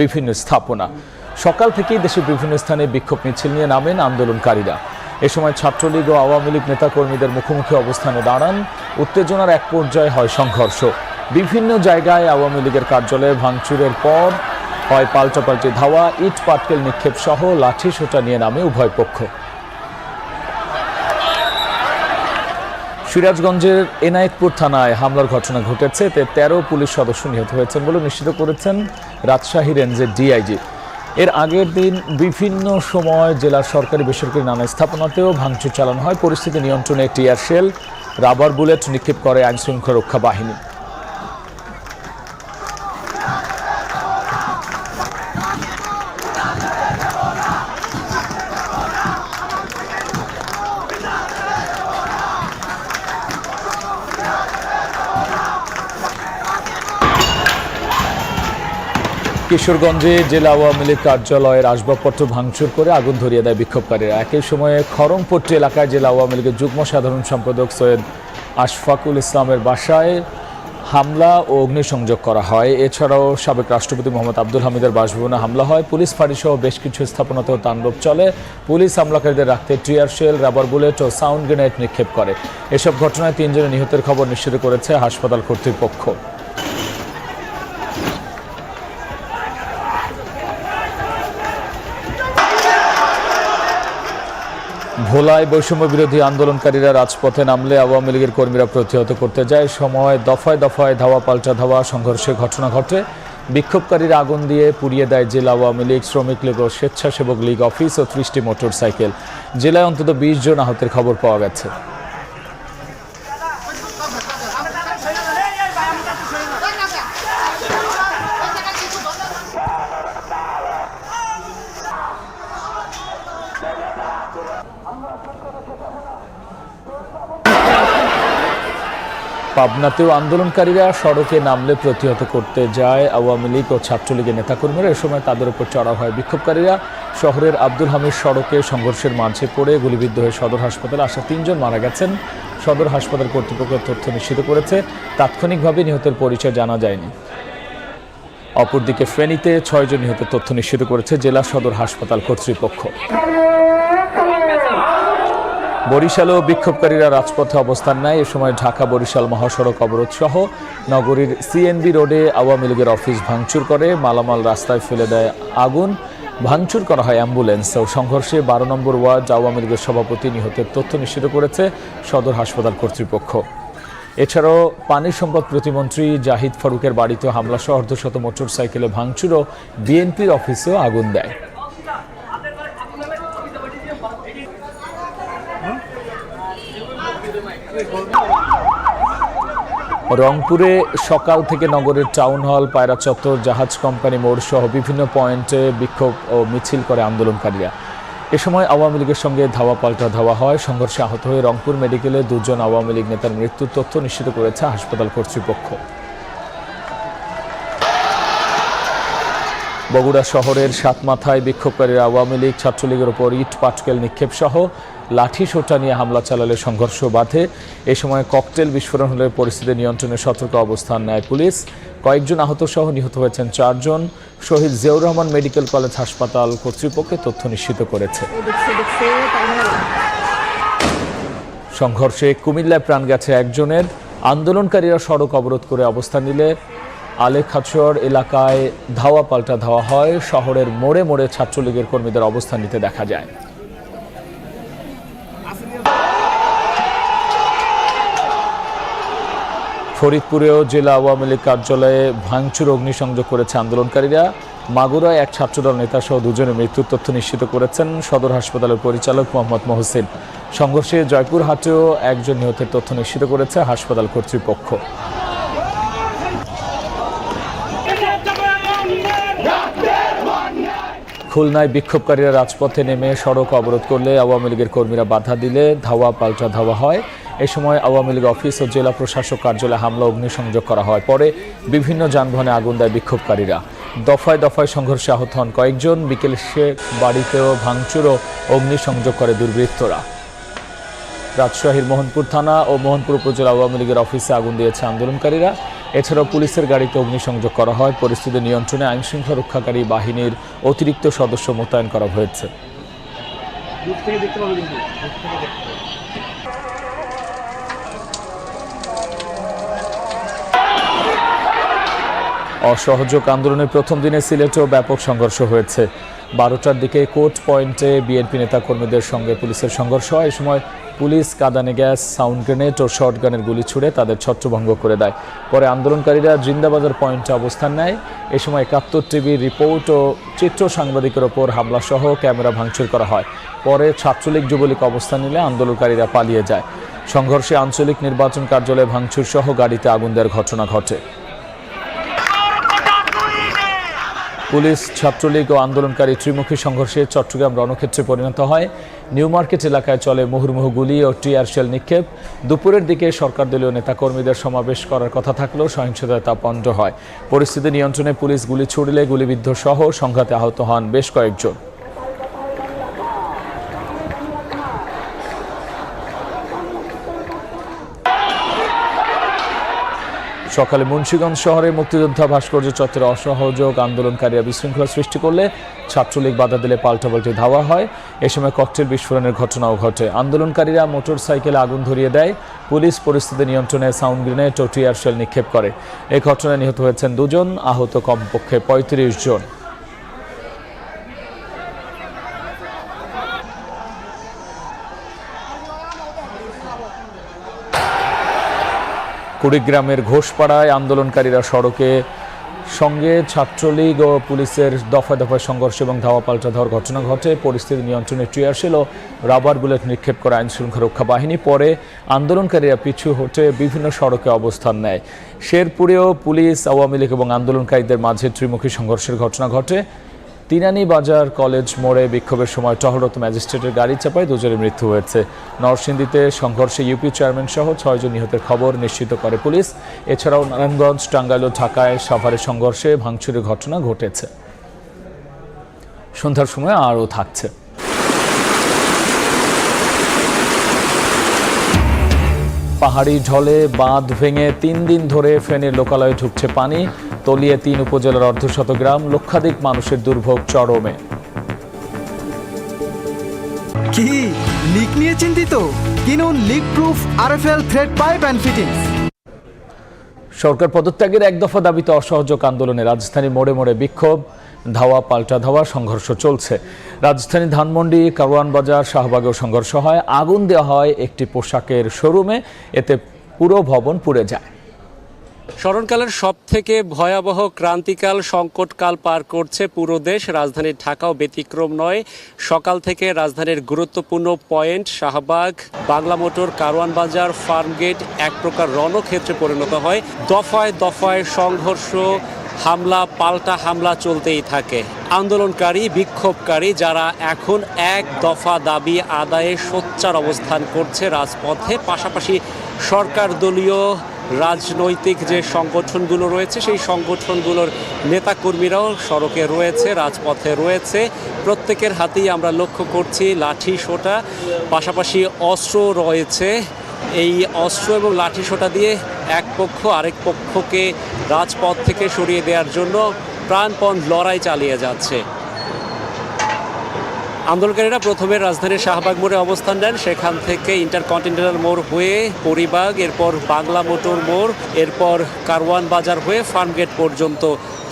বিভিন্ন স্থাপনা। সকাল থেকেই দেশের বিভিন্ন স্থানে বিক্ষোভ মিছিল নিয়ে নামেন আন্দোলনকারীরা। এ সময় ছাত্রলীগ ও আওয়ামী লীগ নেতাকর্মীদের মুখোমুখি অবস্থানে দাঁড়ান। উত্তেজনার এক পর্যায়ে হয় সংঘর্ষ। বিভিন্ন জায়গায় আওয়ামী লীগের কার্যালয়ে ভাঙচুরের পর হয় পাল্টাপাল্টি ধাওয়া, ইট পাটকেল নিক্ষেপ সহ লাঠি সোঁটা নিয়ে নামে উভয় পক্ষ। সিরাজগঞ্জের এনায়েতপুর থানায় হামলার ঘটনা ঘটেছে। এতে 13 পুলিশ সদস্য নিহত হয়েছেন বলে নিশ্চিত করেছেন রাজশাহী রেঞ্জের ডিআইজি। এর আগের দিন বিভিন্ন সময় জেলার সরকারি বেসরকারি নানা স্থাপনাতেও ভাঙচুর চালানো হয়। পরিস্থিতি নিয়ন্ত্রণে টিয়ার শেল, রাবার বুলেট নিক্ষেপ করে আইনশৃঙ্খলা রক্ষা বাহিনী। কিশোরগঞ্জে জেলা আওয়ামী লীগ কার্যালয়ের আসবাবপত্র ভাঙচুর করে আগুন ধরিয়ে দেয় বিক্ষোভকারীরা। একই সময়ে খড়মপট্টি এলাকায় জেলা আওয়ামী লীগের যুগ্ম সাধারণ সম্পাদক সৈয়দ আশফাকুল ইসলামের বাসায় হামলা ও অগ্নিসংযোগ করা হয়। এছাড়াও সাবেক রাষ্ট্রপতি মোহাম্মদ আব্দুল হামিদের বাসভবনে হামলা হয়। পুলিশ ফাঁড়িসহ বেশ কিছু স্থাপনাতেও তাণ্ডব চলে। পুলিশ হামলাকারীদের রাখতে টিয়ার শেল, রাবার বুলেট ও সাউন্ড গ্রেনেড নিক্ষেপ করে। এসব ঘটনায় 3 জনের নিহতের খবর নিশ্চিত করেছে হাসপাতাল কর্তৃপক্ষ। ভোলায় বৈষম্য বিরোধী আন্দোলনকারীরা রাজপথে নামলে আওয়ামী লীগের কর্মীরা প্রতিহত করতে যায়। সময় দফায় দফায় ধাওয়া পাল্টা ধাওয়া সংঘর্ষের ঘটনা ঘটে। বিক্ষোভকারীরা আগুন দিয়ে পুড়িয়ে দেয় জেলা আওয়ামী লীগ, শ্রমিক লীগ ও স্বেচ্ছাসেবক লীগ অফিস ও 30টি মোটরসাইকেল। জেলায় অন্তত 20 জন আহতের খবর পাওয়া গেছে। পাবনাতেও আন্দোলনকারীরা সড়কে নামলে প্রতিহত করতে যায় আওয়ামী লীগ ও ছাত্রলীগের নেতাকর্মীরা। এ সময় তাদের উপর চড়াও হয় বিক্ষোভকারীরা। শহরের আব্দুল হামিদ সড়কে সংঘর্ষের মাঝে পড়ে গুলিবিদ্ধ হয়ে সদর হাসপাতালে আসা 3 জন মারা গেছেন। সদর হাসপাতাল কর্তৃপক্ষ তথ্য নিশ্চিত করেছে। তাৎক্ষণিকভাবে নিহতের পরিচয় জানা যায়নি। অপরদিকে ফেনীতে 6 জন নিহতের তথ্য নিশ্চিত করেছে জেলা সদর হাসপাতাল কর্তৃপক্ষ। বরিশালেও বিক্ষোভকারীরা রাজপথে অবস্থান নেয়। এ সময় ঢাকা বরিশাল মহাসড়ক অবরোধ সহ নগরীর সিএনবি রোডে আওয়ামী লীগের অফিস ভাঙচুর করে, মালামাল রাস্তায় ফেলে দেয় আগুন। ভাঙচুর করা হয় অ্যাম্বুলেন্স ও সংঘর্ষে 12 নম্বর ওয়ার্ড আওয়ামী লীগের সভাপতি নিহতের তথ্য নিশ্চিত করেছে সদর হাসপাতাল কর্তৃপক্ষ। এছাড়াও পানি সম্পদ প্রতিমন্ত্রী জাহিদ ফারুকের বাড়িতে হামলা সহ অর্ধশত মোটরসাইকেলে ভাঙচুর ও বিএনপির অফিসেও আগুন দেয়। রংপুরে সকাল থেকে নগরের টাউন হল, পায়রা চত্বর, জাহাজ কোম্পানি মোড় সহ বিভিন্ন পয়েন্টে বিক্ষোভ ও মিছিল করে আন্দোলনকারীরা। এ সময় আওয়ামী লীগের সঙ্গে ধাওয়া পাল্টা ধাওয়া হয়। সংঘর্ষে আহত হয়ে রংপুর মেডিকেলে 2 জন আওয়ামী লীগ নেতার মৃত্যুর তথ্য নিশ্চিত করেছে হাসপাতাল কর্তৃপক্ষ। বগুড়া শহরের সাতমাথায় বিক্ষোভকারীরা আওয়ামী লীগ ছাত্রলীগের ওপর ইট পাটকেল নিক্ষেপ সহ লাঠি সোঁটা নিয়ে হামলা চালালে সংঘর্ষ বাধে। এ সময় ককটেল বিস্ফোরণ হলে পরিস্থিতি নিয়ন্ত্রণে সতর্ক অবস্থান নেয় পুলিশ। কয়েকজন আহত সহ নিহত হয়েছেন 4 জন। শহীদ জিয়াউর রহমান মেডিকেল কলেজ হাসপাতাল কর্তৃপক্ষ তথ্য নিশ্চিত করেছে। সংঘর্ষে কুমিল্লায় প্রাণ গেছে 1 জনের। আন্দোলনকারীরা সড়ক অবরোধ করে অবস্থান নিলে আলেখাচর এলাকায় ধাওয়া পাল্টা ধাওয়া হয়। শহরের মোড়ে মোড়ে ছাত্রলীগের কর্মীদের অবস্থান নিতে দেখা যায়। ফরিদপুরেও জেলা আওয়ামী লীগ কার্যালয়ে ভাঙচুর অগ্নিসংযোগ করেছে আন্দোলনকারীরা। মাগুরায় এক ছাত্রদল নেতা সহ 2 জনের মৃত্যুর তথ্য নিশ্চিত করেছেন সদর হাসপাতালের পরিচালক মোহাম্মদ মহসিন। সংঘর্ষে জয়পুরহাটেও 1 জন নিহতের তথ্য নিশ্চিত করেছে হাসপাতাল কর্তৃপক্ষ। খুলনায় বিক্ষোভকারীরা রাজপথে নেমে সড়ক অবরোধ করলে আওয়ামী লীগের কর্মীরা বাধা দিলে ধাওয়া পাল্টা ধাওয়া হয়। এ সময় আওয়ামী লীগ অফিস ও জেলা প্রশাসক কার্যালয়ে হামলা অগ্নিসংযোগ করা হয়। পরে বিভিন্ন যানবাহনে আগুন দেয় বিক্ষোভকারীরা। দফায় দফায় সংঘর্ষে আহত হন কয়েকজন। বিকেলে সে বাড়িতেও ভাঙচুর ও অগ্নিসংযোগ করে দুর্বৃত্তরা। রাজশাহীর মোহনপুর থানা ও মোহনপুর উপজেলা আওয়ামী লীগের অফিসে আগুন দিয়েছে আন্দোলনকারীরা। এছাড়াও পুলিশের গাড়িতে অগ্নিসংযোগ করা হয়। পরিস্থিতি নিয়ন্ত্রণে আইনশৃঙ্খলা রক্ষাকারী বাহিনীর অতিরিক্ত সদস্য মোতায়েন করা হয়েছে। অসহযোগ আন্দোলনের প্রথম দিনে সিলেটেও ব্যাপক সংঘর্ষ হয়েছে। 12টার দিকে কোর্ট পয়েন্টে বিএনপি নেতাকর্মীদের সঙ্গে পুলিশের সংঘর্ষ হয়। এই সময় পুলিশ কাঁদানে গ্যাস, সাউন্ড গ্রেনেড ও শর্টগানের গুলি ছুড়ে তাদের ছত্রভঙ্গ করে দেয়। পরে আন্দোলনকারীরা জিন্দাবাজার পয়েন্টে অবস্থান নেয়। এ সময় 71 টিভির রিপোর্ট ও চিত্র সাংবাদিকের ওপর হামলা সহ ক্যামেরা ভাঙচুর করা হয়। পরে ছাত্রলীগ যুবলীগ অবস্থান নিলে আন্দোলনকারীরা পালিয়ে যায়। সংঘর্ষে আঞ্চলিক নির্বাচন কার্যালয়ে ভাঙচুর সহ গাড়িতে আগুন দেওয়ার ঘটনা ঘটে। পুলিশ, ছাত্রলীগ ও আন্দোলনকারী ত্রিমুখী সংঘর্ষে চট্টগ্রাম রণক্ষেত্রে পরিণত হয়। নিউ মার্কেট এলাকায় চলে মুহুর্মুহু গুলি ও টিয়ার শেল নিক্ষেপ। দুপুরের দিকে সরকারদলীয় নেতাকর্মীদের সমাবেশ করার কথা থাকলেও সহিংসতায় তা পণ্ড হয়। পরিস্থিতি নিয়ন্ত্রণে পুলিশ গুলি ছুড়লে গুলিবিদ্ধ সহ সংঘাতে আহত হন বেশ কয়েকজন। সকালে মুন্সিগঞ্জ শহরে মুক্তিযোদ্ধা ভাস্কর্য চত্বরে অসহযোগ আন্দোলনকারীরা বিশৃঙ্খলা সৃষ্টি করলে ছাত্রলীগ বাধা দিলে পাল্টাপাল্টি ধাওয়া হয়। এ সময় ককটেল বিস্ফোরণের ঘটনাও ঘটে। আন্দোলনকারীরা মোটরসাইকেলে আগুন ধরিয়ে দেয়। পুলিশ পরিস্থিতি নিয়ন্ত্রণে সাউন্ড গ্রেনেড ও টিয়ার শেল নিক্ষেপ করে। এই ঘটনায় নিহত হয়েছেন 2 জন, আহত কমপক্ষে 35 জন। কুড়িগ্রামের ঘোষপাড়ায় আন্দোলনকারীরা সড়কে সঙ্গে ছাত্রলীগ ও পুলিশের দফায় দফায় সংঘর্ষ এবং ধাওয়া পাল্টা ধাওয়ার ঘটনা ঘটে। পরিস্থিতি নিয়ন্ত্রণে টিয়ার শেল ও রাবার বুলেট নিক্ষেপ করে আইনশৃঙ্খলা রক্ষা বাহিনী। পরে আন্দোলনকারীরা পিছু হটে বিভিন্ন সড়কে অবস্থান নেয়। শেরপুরেও পুলিশ, আওয়ামী লীগ এবং আন্দোলনকারীদের মাঝে ত্রিমুখী সংঘর্ষের ঘটনা ঘটে। তিনানি বাজার কলেজ মোড়ে বিক্ষোভের সময় টহলরত ম্যাজিস্ট্রেটের গাড়ি চাপায় 2 জনের মৃত্যু হয়েছে। নরসিংদীতে সংঘর্ষে ইউপি চেয়ারম্যান সহ 6 জন নিহতের খবর নিশ্চিত করে পুলিশ। এছাড়াও নারায়ণগঞ্জ, টাঙ্গাইল ও ঢাকায় সাভারে সংঘর্ষে ভাঙচুরের ঘটনা ঘটেছে। সন্ধ্যার সময় আরও থাকছে। পাহাড়ি ঢলে বাঁধ ভেঙে 3 দিন ধরে ফেনীর লোকালয়ে ঢুকছে পানি। তলিয়ে 3 উপজেলার অর্ধশত গ্রাম, লক্ষাধিক মানুষের দুর্ভোগ চরমে। কি লিক নিয়ে চিন্তিত? কিনুন leak proof RFL thread pipe and fittings. সরকার পদত্যাগের এক দফা দাবিতে অসহযোগ আন্দোলনে রাজধানীর মোড়ে মোড়ে বিক্ষোভ, ধাওয়া পাল্টা ধাওয়া, সংঘর্ষ চলছে। রাজধানী ধানমন্ডি, কারওয়ান বাজার, শাহবাগেও সংঘর্ষ হয়। আগুন দেওয়া হয় একটি পোশাকের শোরুমে, এতে পুরো ভবন পুড়ে যায়। স্মরণকালের সব থেকে ভয়াবহ ক্রান্তিকাল, সংকটকাল পার করছে পুরো দেশ। রাজধানীর ঢাকাও ব্যতিক্রম নয়। সকাল থেকে রাজধানীর গুরুত্বপূর্ণ পয়েন্ট শাহবাগ, বাংলা মোটর, কারওয়ান বাজার, ফার্মগেট এক প্রকার রণক্ষেত্রে পরিণত হয়। দফায় দফায় সংঘর্ষ, হামলা পাল্টা হামলা চলতেই থাকে। আন্দোলনকারী, বিক্ষোভকারী যারা এখন এক দফা দাবি আদায়ে সোচ্চার অবস্থান করছে রাজপথে। পাশাপাশি সরকার দলীয় রাজনৈতিক যে সংগঠনগুলো রয়েছে সেই সংগঠনগুলোর নেতাকর্মীরাও সড়কে রয়েছে, রাজপথে রয়েছে। প্রত্যেকের হাতেই আমরা লক্ষ্য করছি লাঠি সোঁটা, পাশাপাশি অস্ত্র রয়েছে। এই অস্ত্র এবং লাঠি সোঁটা দিয়ে এক পক্ষ আরেক পক্ষকে রাজপথ থেকে সরিয়ে দেওয়ার জন্য প্রাণপণ লড়াই চালিয়ে যাচ্ছে। আন্দোলনকারীরা প্রথমে রাজধানীর শাহবাগ মোড়ে অবস্থান নেন, সেখান থেকে ইন্টারকন্টিনেন্টাল মোড় হয়ে পরিবাগ, এরপর বাংলা মোটর মোড়, এরপর কারওয়ান বাজার হয়ে ফার্মগেট পর্যন্ত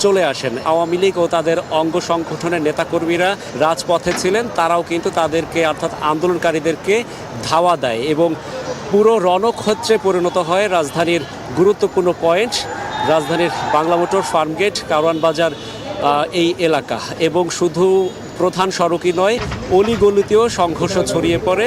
চলে আসেন। আওয়ামী লীগ ও তাদের অঙ্গ সংগঠনের নেতাকর্মীরা রাজপথে ছিলেন, তারাও কিন্তু তাদেরকে অর্থাৎ আন্দোলনকারীদেরকে ধাওয়া দেয় এবং পুরো রণক্ষেত্রে পরিণত হয় রাজধানীর গুরুত্বপূর্ণ পয়েন্ট, রাজধানীর বাংলা মোটর, ফার্মগেট, কারওয়ান বাজার এই এলাকা। এবং শুধু প্রধান সড়কই নয়, অলিগলিতেও সংঘর্ষ ছড়িয়ে পড়ে।